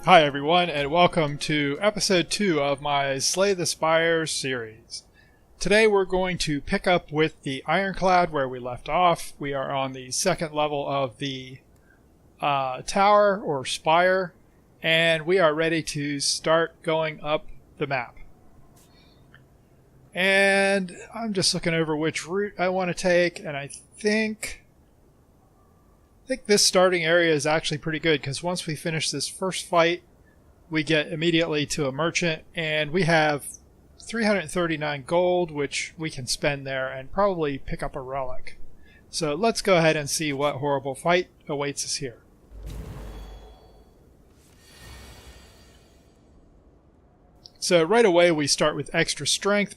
Hi everyone, and welcome to episode 2 of my Slay the Spire series. Today we're going to pick up with the Ironclad where we left off. We are on the second level of the tower or spire, and we are ready to start going up the map. And I'm just looking over which route I want to take, and I think this starting area is actually pretty good because once we finish this first fight, we get immediately to a merchant, and we have 339 gold, which we can spend there and probably pick up a relic. So let's go ahead and see what horrible fight awaits us here. So right away we start with extra strength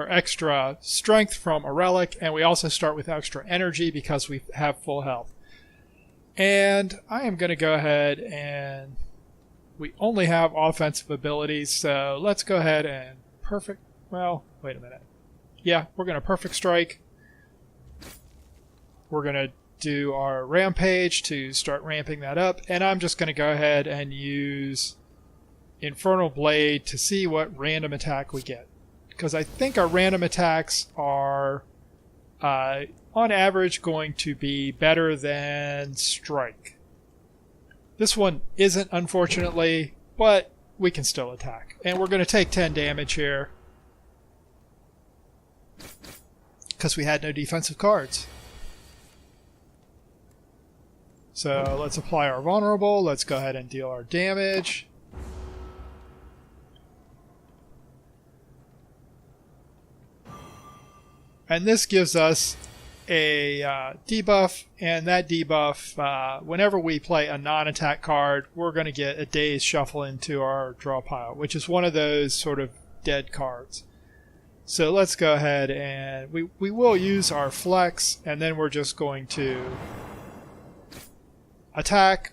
extra strength from a relic, and we also start with extra energy because we have full health. And I am going to go ahead and we only have offensive abilities, so let's go ahead and wait a minute. Yeah, we're going to perfect strike. We're going to do our rampage to start ramping that up, and I'm just going to go ahead and use Infernal Blade to see what random attack we get. Because I think our random attacks are, on average, going to be better than strike. This one isn't, unfortunately, but we can still attack. And we're going to take 10 damage here because we had no defensive cards. So let's apply our vulnerable. Let's go ahead and deal our damage. And this gives us a debuff, and that debuff, whenever we play a non-attack card, we're going to get a day's shuffle into our draw pile, which is one of those sort of dead cards. So let's go ahead and we will use our flex, and then we're just going to attack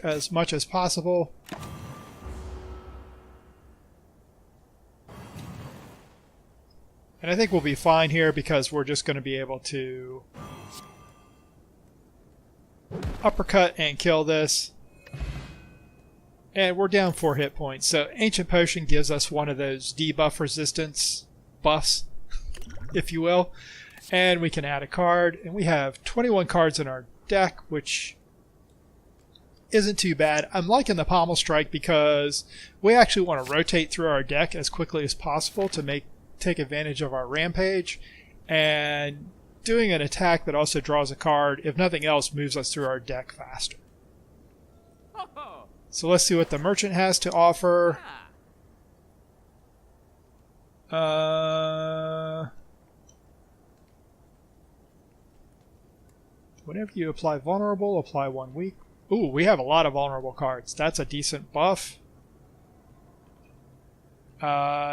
as much as possible. And I think we'll be fine here because we're just going to be able to uppercut and kill this. And we're down 4 hit points. So Ancient Potion gives us one of those debuff resistance buffs, if you will. And we can add a card. And we have 21 cards in our deck, which isn't too bad. I'm liking the Pommel Strike because we actually want to rotate through our deck as quickly as possible to take advantage of our rampage, and doing an attack that also draws a card, if nothing else, moves us through our deck faster. So let's see what the merchant has to offer. Whenever you apply vulnerable, apply 1 week. Ooh, we have a lot of vulnerable cards. That's a decent buff.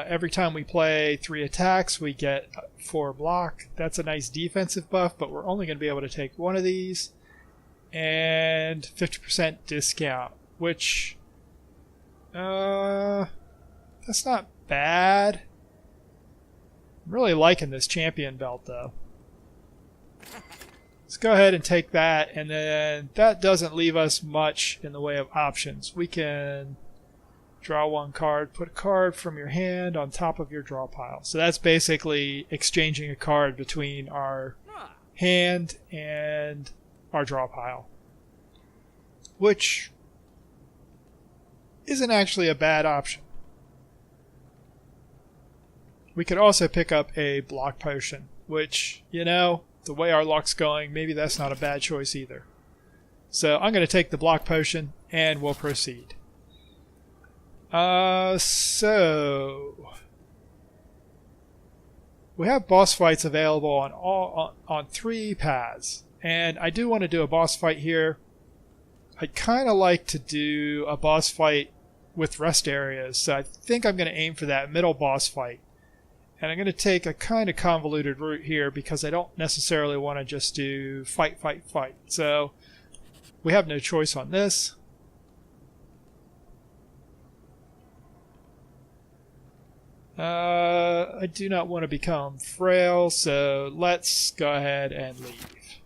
Every time we play 3 attacks, we get 4 block. That's a nice defensive buff, but we're only going to be able to take 1 of these. And 50% discount, which, that's not bad. I'm really liking this champion belt, though. Let's go ahead and take that, and then that doesn't leave us much in the way of options. We can draw 1 card, put a card from your hand on top of your draw pile. So that's basically exchanging a card between our hand and our draw pile, which isn't actually a bad option. We could also pick up a block potion, which, the way our luck's going, maybe that's not a bad choice either. So I'm going to take the block potion, and we'll proceed. So we have boss fights available on 3 paths, and I do want to do a boss fight here. I'd kind of like to do a boss fight with rest areas, so I think I'm going to aim for that middle boss fight. And I'm going to take a kind of convoluted route here because I don't necessarily want to just do fight. So we have no choice on this. I do not want to become frail, so let's go ahead and leave.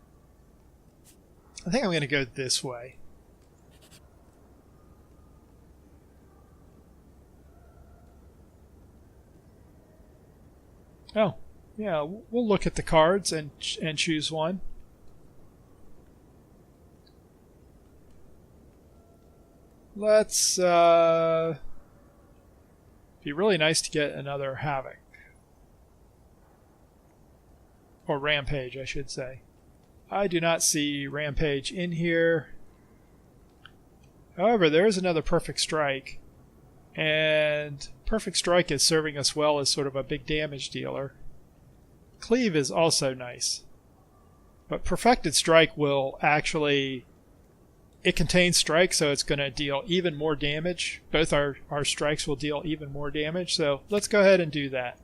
I think I'm going to go this way. Oh, yeah, we'll look at the cards and choose one. Let's be really nice to get another Havoc. Or Rampage, I should say. I do not see Rampage in here. However, there is another Perfect Strike. And Perfect Strike is serving us well as sort of a big damage dealer. Cleave is also nice. But Perfected Strike will actually... It contains strike, so it's going to deal even more damage. Both our strikes will deal even more damage, so let's go ahead and do that.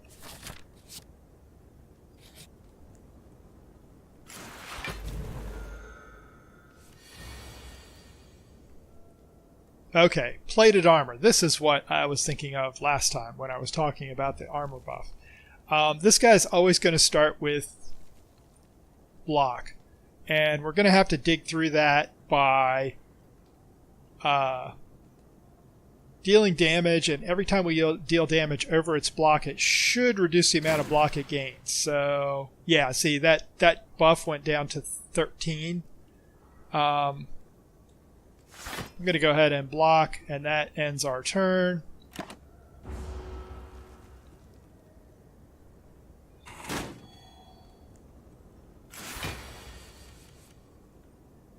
Okay, plated armor. This is what I was thinking of last time when I was talking about the armor buff. This guy's always going to start with block, and we're going to have to dig through that by dealing damage, and every time we deal damage over its block, it should reduce the amount of block it gains. So, yeah, see, that buff went down to 13. I'm going to go ahead and block, and that ends our turn.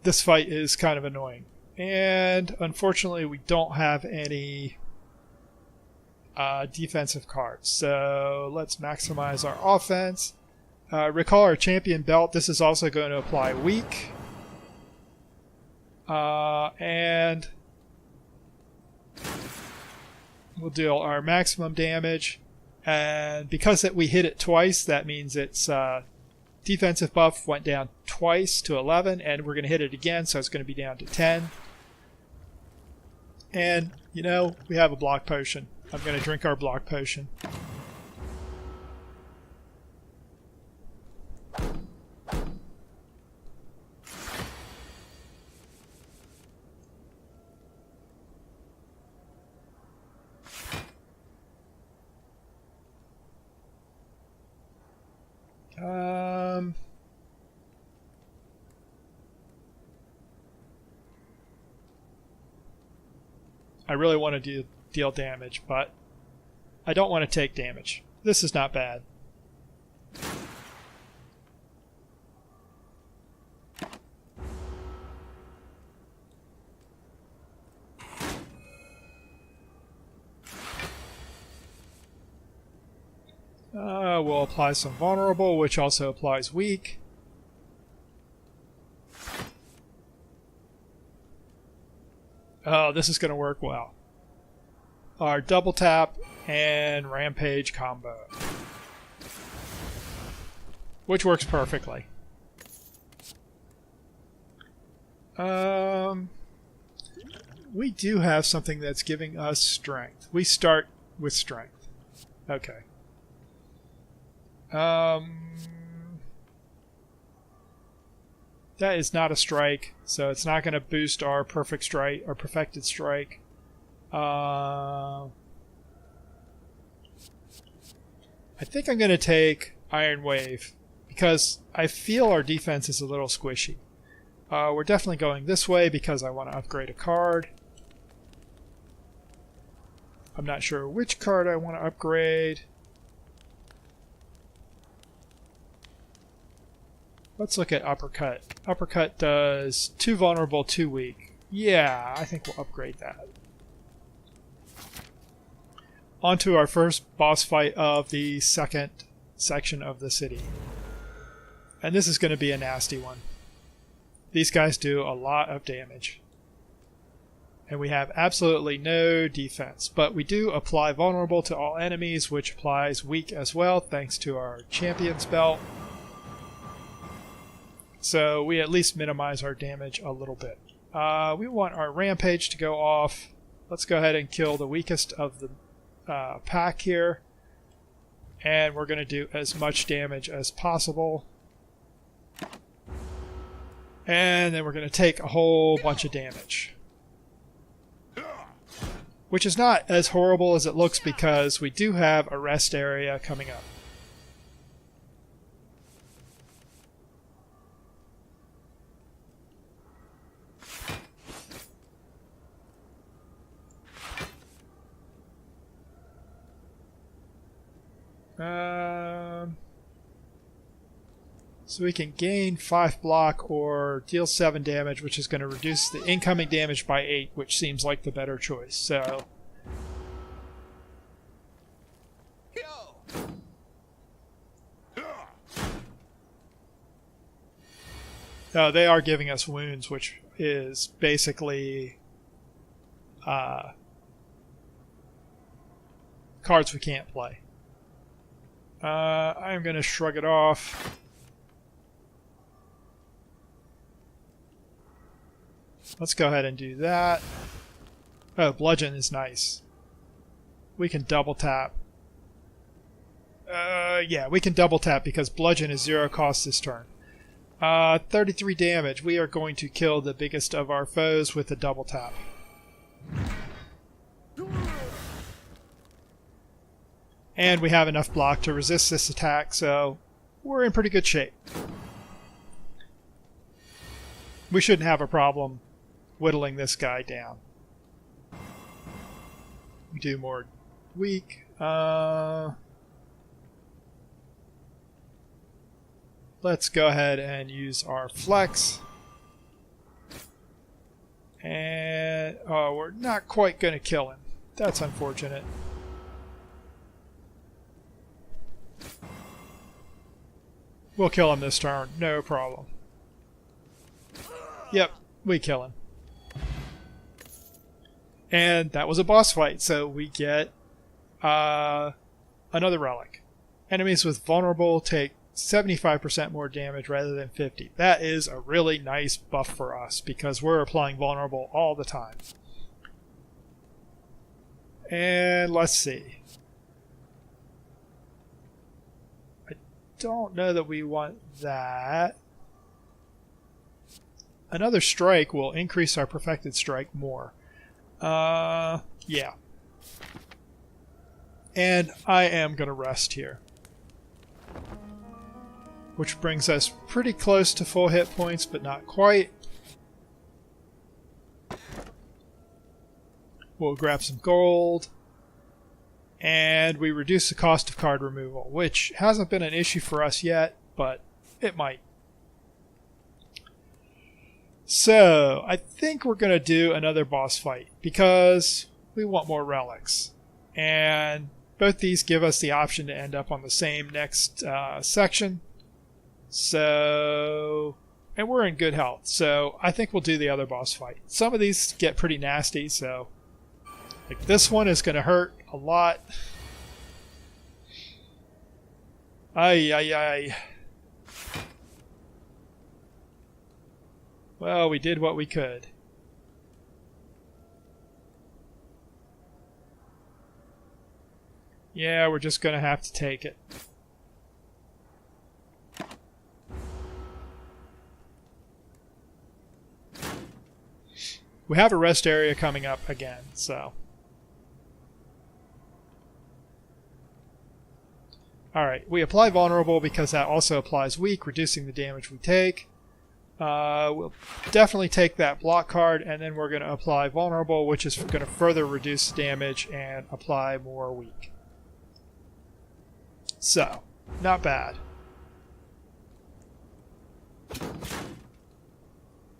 This fight is kind of annoying. And unfortunately, we don't have any defensive cards. So let's maximize our offense. Recall our champion belt. This is also going to apply weak. And we'll deal our maximum damage. And because we hit it twice, that means its defensive buff went down twice to 11, and we're going to hit it again, so it's going to be down to 10. And, you know, we have a block potion. I'm going to drink our block potion. I really want to deal damage, but I don't want to take damage. This is not bad. We'll apply some vulnerable, which also applies weak. Oh, this is going to work well. Our double tap and rampage combo, which works perfectly. We do have something that's giving us strength. We start with strength. Okay. That is not a strike, so it's not going to boost our perfect strike or perfected strike. I think I'm going to take Iron Wave because I feel our defense is a little squishy. We're definitely going this way because I want to upgrade a card. I'm not sure which card I want to upgrade. Let's look at Uppercut. Uppercut does 2 vulnerable, 2 weak. Yeah, I think we'll upgrade that. On to our first boss fight of the second section of the city. And this is going to be a nasty one. These guys do a lot of damage. And we have absolutely no defense. But we do apply vulnerable to all enemies, which applies weak as well, thanks to our champion's belt. So we at least minimize our damage a little bit. We want our rampage to go off. Let's go ahead and kill the weakest of the pack here. And we're going to do as much damage as possible. And then we're going to take a whole bunch of damage. Which is not as horrible as it looks because we do have a rest area coming up. So we can gain 5 block or deal 7 damage, which is going to reduce the incoming damage by 8, which seems like the better choice. So, oh, they are giving us wounds, which is basically cards we can't play. I'm going to shrug it off. Let's go ahead and do that. Oh, bludgeon is nice. We can double tap. Yeah, we can double tap because bludgeon is 0 cost this turn. 33 damage. We are going to kill the biggest of our foes with a double tap. And we have enough block to resist this attack, so we're in pretty good shape. We shouldn't have a problem whittling this guy down. We do more weak. Let's go ahead and use our flex. And oh, we're not quite going to kill him. That's unfortunate. We'll kill him this turn, no problem. Yep, we kill him. And that was a boss fight, so we get another relic. Enemies with vulnerable take 75% more damage rather than 50. That is a really nice buff for us because we're applying vulnerable all the time. And let's see. I don't know that we want that. Another strike will increase our perfected strike more. Yeah. And I am going to rest here. Which brings us pretty close to full hit points, but not quite. We'll grab some gold. And we reduce the cost of card removal, which hasn't been an issue for us yet, but it might. So, I think we're going to do another boss fight, because we want more relics. And both these give us the option to end up on the same next section. So, and we're in good health, so I think we'll do the other boss fight. Some of these get pretty nasty, so like this one is going to hurt a lot. Ay, ay, ay. Well, we did what we could. Yeah, we're just going to have to take it. We have a rest area coming up again, so. Alright, we apply vulnerable because that also applies weak, reducing the damage we take. We'll definitely take that block card, and then we're going to apply vulnerable, which is going to further reduce damage and apply more weak. So, not bad.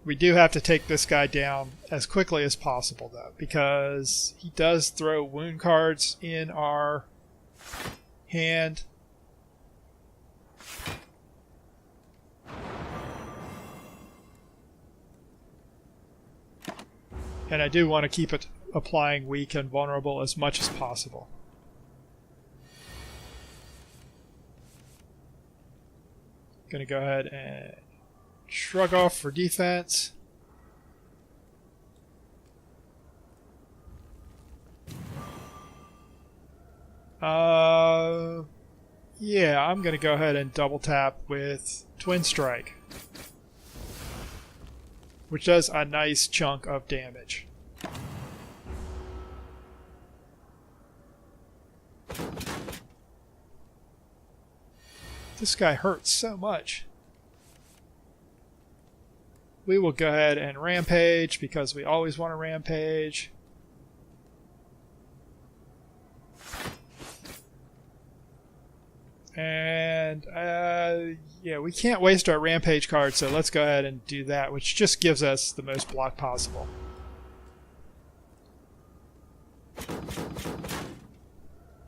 We do have to take this guy down as quickly as possible, though, because he does throw wound cards in our hand. And I do want to keep it applying weak and vulnerable as much as possible. Gonna go ahead and shrug off for defense. Yeah, I'm gonna go ahead and double tap with Twin Strike, which does a nice chunk of damage. This guy hurts so much. We will go ahead and rampage because we always want to rampage. And yeah, we can't waste our rampage card, so let's go ahead and do that, which just gives us the most block possible.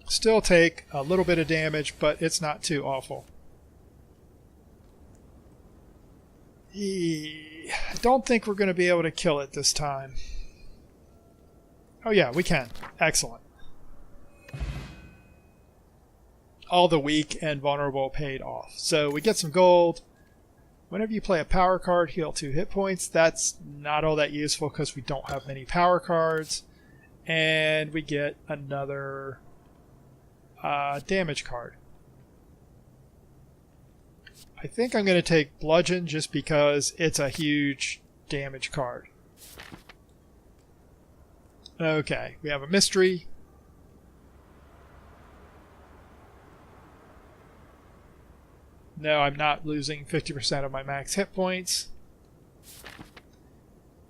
Still take a little bit of damage, but it's not too awful. I don't think we're going to be able to kill it this time. Oh yeah, we can. Excellent. All the weak and vulnerable paid off. So we get some gold. Whenever you play a power card, heal 2 hit points. That's not all that useful because we don't have many power cards. And we get another damage card. I think I'm going to take Bludgeon just because it's a huge damage card. Okay, we have a mystery. No, I'm not losing 50% of my max hit points.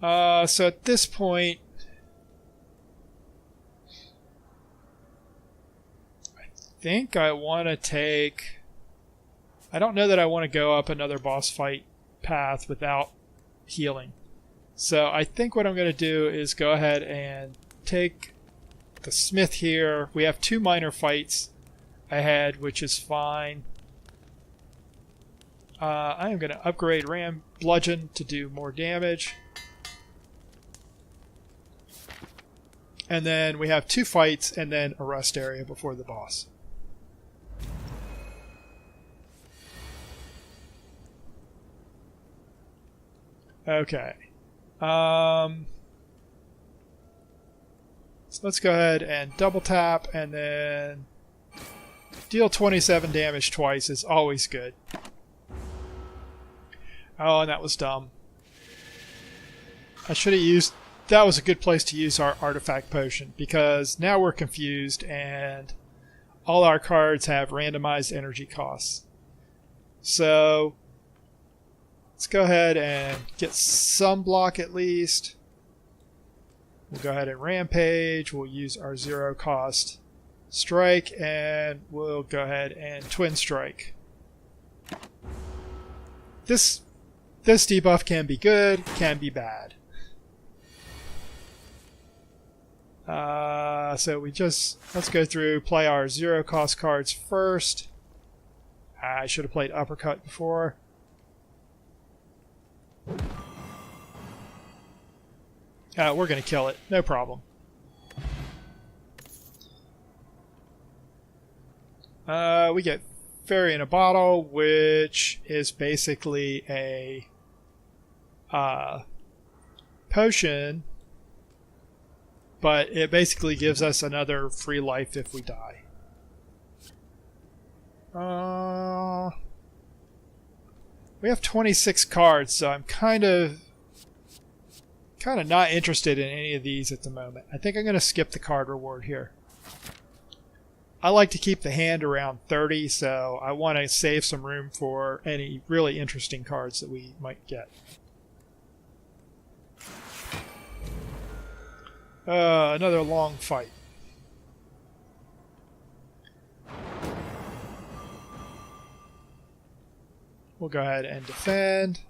So at this point, I think I want to take... I don't know that I want to go up another boss fight path without healing. So I think what I'm going to do is go ahead and take the smith here. We have 2 minor fights ahead, which is fine. I am going to upgrade Bludgeon to do more damage. And then we have 2 fights and then a rest area before the boss. Okay. So let's go ahead and double tap and then deal 27 damage twice is always good. Oh, and that was dumb. I should have used... That was a good place to use our artifact potion because now we're confused and all our cards have randomized energy costs. So let's go ahead and get some block at least. We'll go ahead and rampage. We'll use our 0 cost strike and we'll go ahead and twin strike. This debuff can be good, can be bad. So let's go through, play our 0 cost cards first. I should have played uppercut before. We're going to kill it, no problem. We get Fairy in a Bottle, which is basically a potion, but it basically gives us another free life if we die. We have 26 cards, so I'm kind of not interested in any of these at the moment. I think I'm going to skip the card reward here. I like to keep the hand around 30, so I want to save some room for any really interesting cards that we might get. Another long fight. We'll go ahead and defend.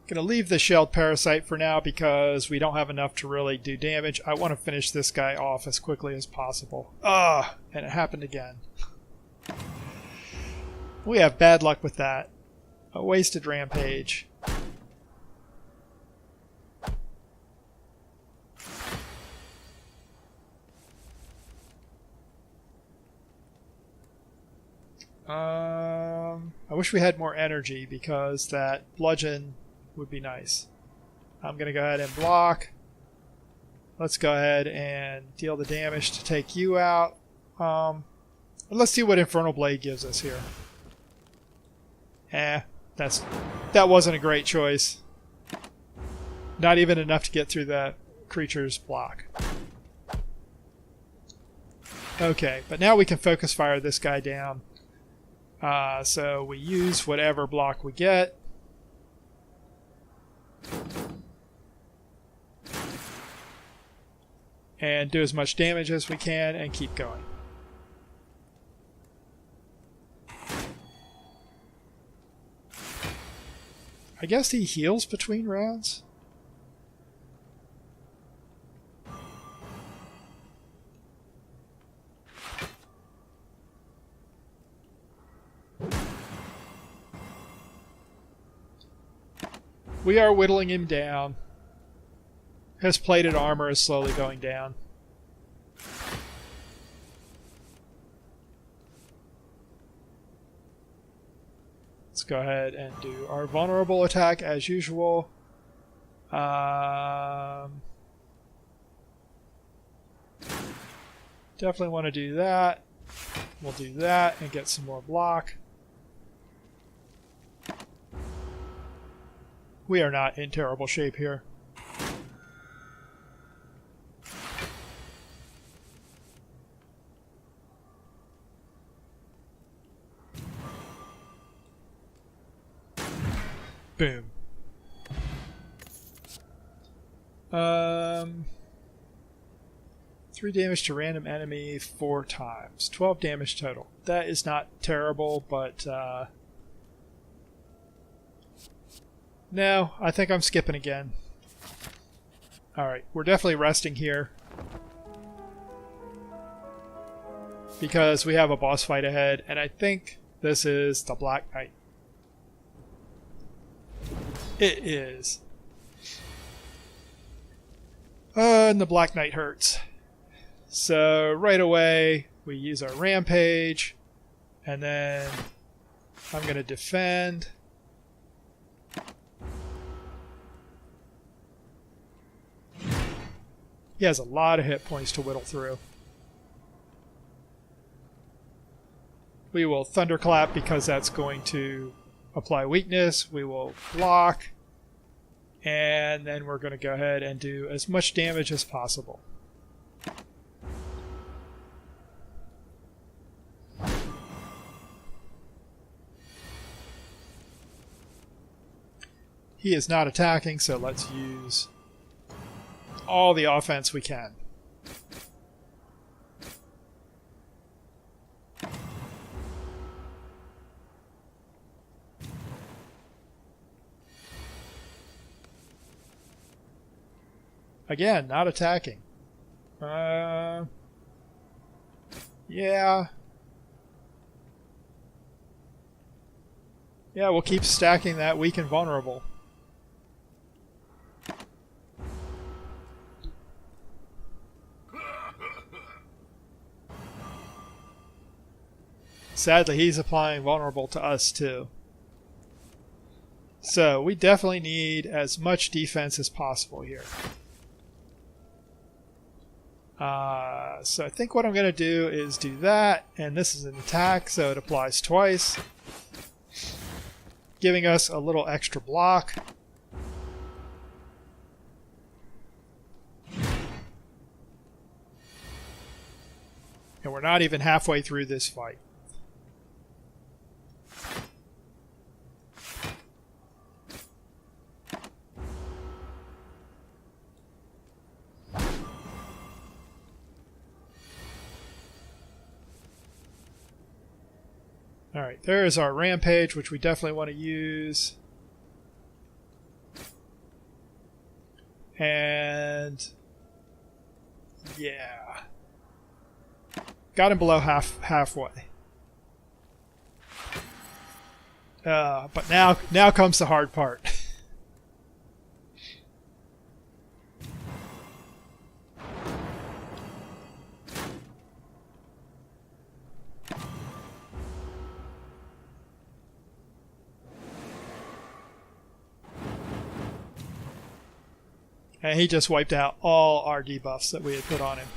Gonna leave the shelled parasite for now because we don't have enough to really do damage. I want to finish this guy off as quickly as possible. And it happened again. We have bad luck with that. A wasted rampage. I wish we had more energy because that bludgeon would be nice. I'm going to go ahead and block. Let's go ahead and deal the damage to take you out. Let's see what Infernal Blade gives us here. That wasn't a great choice. Not even enough to get through that creature's block. Okay, but now we can focus fire this guy down. So we use whatever block we get. and do as much damage as we can and keep going. I guess he heals between rounds. We are whittling him down. His plated armor is slowly going down. Let's go ahead and do our vulnerable attack as usual. Definitely want to do that. We'll do that and get some more block. We are not in terrible shape here. Boom. 3 damage to random enemy 4 times. 12 damage total. That is not terrible, but no, I think I'm skipping again. Alright, we're definitely resting here, because we have a boss fight ahead, and I think this is the Black Knight. It is. And the Black Knight hurts. So right away we use our rampage, and then I'm going to defend. He has a lot of hit points to whittle through. We will thunderclap because that's going to apply weakness. We will block, and then we're going to go ahead and do as much damage as possible. He is not attacking, so let's use all the offense we can. Again, not attacking. Yeah. Yeah, we'll keep stacking that weak and vulnerable. Sadly, he's applying vulnerable to us too. So we definitely need as much defense as possible here. So I think what I'm going to do is do that, and this is an attack, so it applies twice, giving us a little extra block. And we're not even halfway through this fight. Alright, there is our rampage, which we definitely want to use. And yeah. Got him below halfway. But now comes the hard part. And he just wiped out all our debuffs that we had put on him.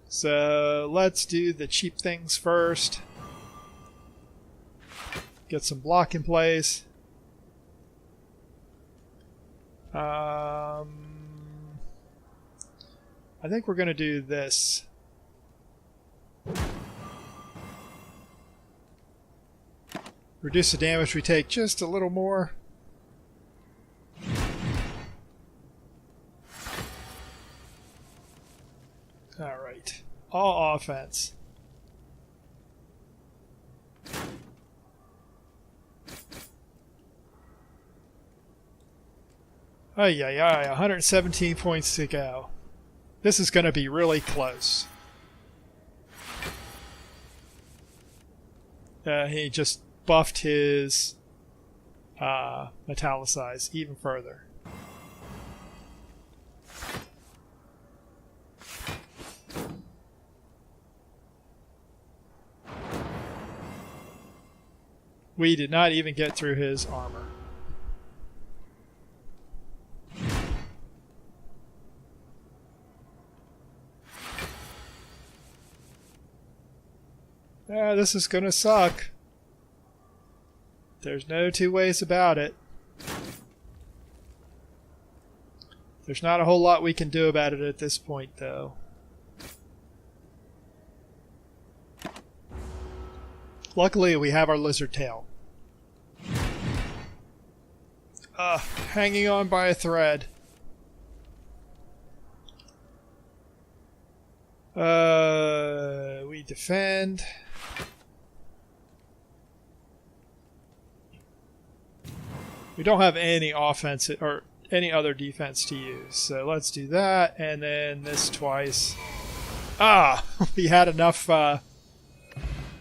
So let's do the cheap things first. Get some block in place. I think we're going to do this. Reduce the damage we take just a little more. Alright. All offense. Ay, ay, ay, 117 points to go. This is going to be really close. He just buffed his metallicize even further. We did not even get through his armor. This is gonna suck. There's no two ways about it. There's not a whole lot we can do about it at this point, though. Luckily, we have our lizard tail. Hanging on by a thread. We defend. We don't have any offense or any other defense to use, so let's do that, and then this twice. We had enough.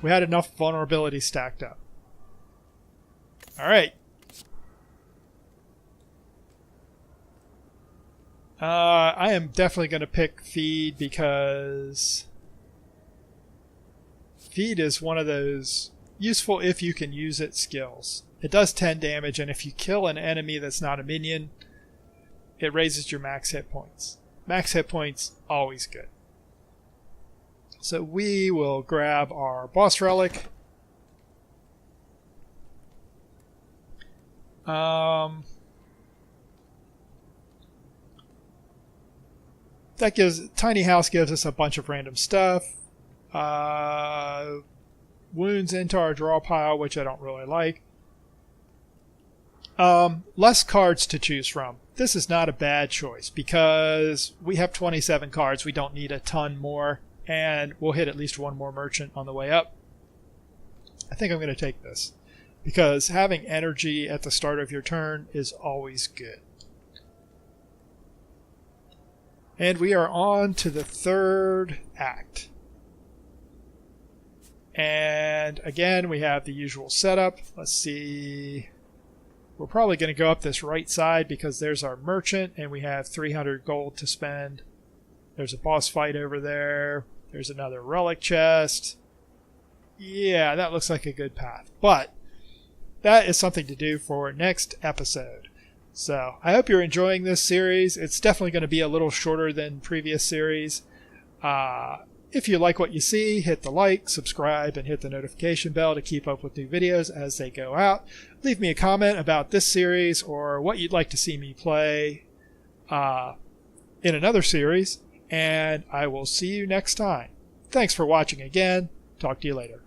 We had enough vulnerability stacked up. All right. I am definitely going to pick feed because feed is one of those useful if you can use it skills. It does 10 damage, and if you kill an enemy that's not a minion, it raises your max hit points. Max hit points, always good. So we will grab our boss relic. That gives Tiny House gives us a bunch of random stuff. Wounds into our draw pile, which I don't really like. Less cards to choose from. This is not a bad choice because we have 27 cards. We don't need a ton more, and we'll hit at least one more merchant on the way up. I think I'm going to take this because having energy at the start of your turn is always good. And we are on to the third act. And again, we have the usual setup. Let's see. We're probably going to go up this right side because there's our merchant and we have 300 gold to spend. There's a boss fight over there. There's another relic chest. Yeah, that looks like a good path. But that is something to do for next episode. So I hope you're enjoying this series. It's definitely going to be a little shorter than previous series. If you like what you see, hit the like, subscribe, and hit the notification bell to keep up with new videos as they go out. Leave me a comment about this series or what you'd like to see me play in another series, and I will see you next time. Thanks for watching again. Talk to you later.